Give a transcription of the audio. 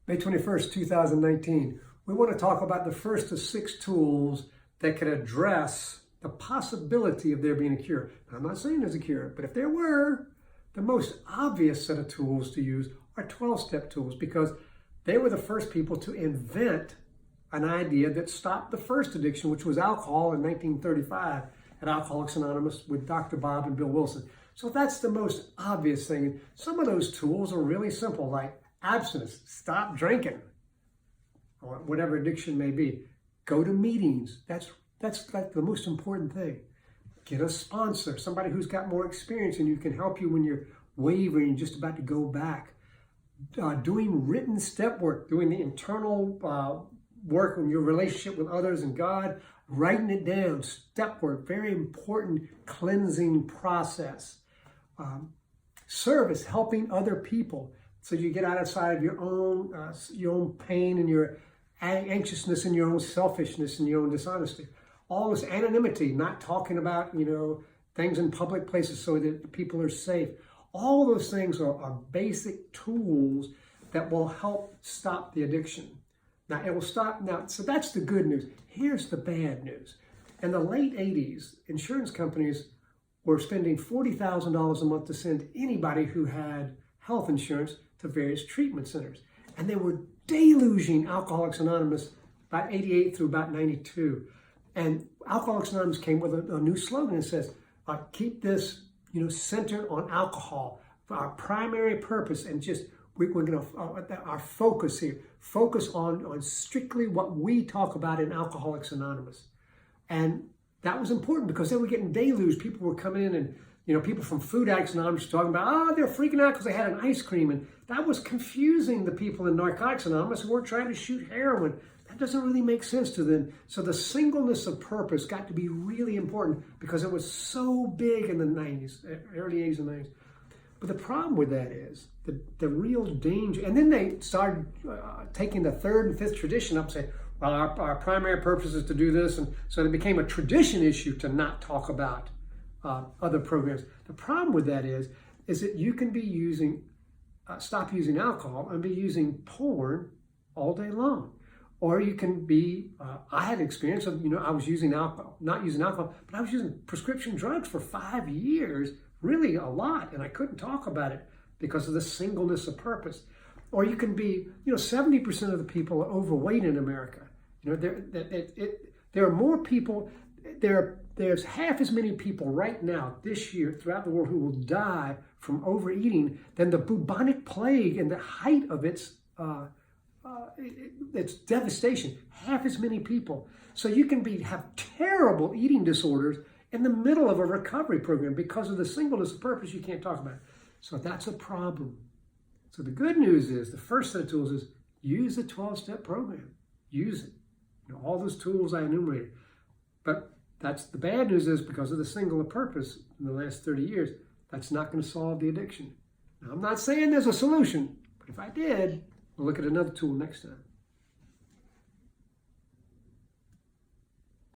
May 21st, 2019. We want to talk about the first of 6 tools that can address the possibility of there being a cure. Now, I'm not saying there's a cure, but if there were, the most obvious set of tools to use are 12-step tools, because they were the first people to invent an idea that stopped the first addiction, which was alcohol, in 1935 at Alcoholics Anonymous with Dr. Bob and Bill Wilson. So that's the most obvious thing. Some of those tools are really simple, like abstinence, stop drinking, or whatever addiction may be. Go to meetings. That's like the most important thing. Get a sponsor, somebody who's got more experience and who can help you when you're wavering and just about to go back. Doing written step work, doing the internal work on your relationship with others and God, writing it down, step work, very important cleansing process. Service, helping other people. So you get outside of your own pain and your anxiousness and your own selfishness and your own dishonesty. All this anonymity, not talking about, things in public places so that people are safe. All those things are basic tools that will help stop the addiction. Now, it will stop now. So that's the good news. Here's the bad news. In the late 80s, insurance companies were spending $40,000 a month to send anybody who had health insurance to various treatment centers. And they were deluging Alcoholics Anonymous about 88 through about 92. And Alcoholics Anonymous came with a new slogan that says, keep this, centered on alcohol. Our primary purpose, and we're going to, our focus here, focus on strictly what we talk about in Alcoholics Anonymous. And that was important because they were getting deluged. People were coming in and, people from Food Addicts Anonymous were talking about, they're freaking out because they had an ice cream. And that was confusing the people in Narcotics Anonymous who weren't trying to shoot heroin. That doesn't really make sense to them. So the singleness of purpose got to be really important because it was so big in the 90s, early 80s and 90s. But the problem with that is the real danger. And then they started taking the 3rd and 5th tradition up and saying, well, our primary purpose is to do this. And so it became a tradition issue to not talk about other programs. The problem with that is that you can be stop using alcohol and be using porn all day long. Or you can be, I had experience of, I was using alcohol, not using alcohol, but I was using prescription drugs for 5 years, really a lot, and I couldn't talk about it because of the singleness of purpose. Or you can be, 70% of the people are overweight in America. There are more people, there's half as many people right now this year throughout the world who will die from overeating than the bubonic plague and the height of its devastation. Half as many people. So you can have terrible eating disorders in the middle of a recovery program because of the singleness of purpose you can't talk about. So that's a problem. So the good news is, the first set of tools is use the 12-step program. Use it. All those tools I enumerated. But that's the bad news is because of the singular purpose in the last 30 years, that's not going to solve the addiction. Now, I'm not saying there's a solution, but if I did, we'll look at another tool next time.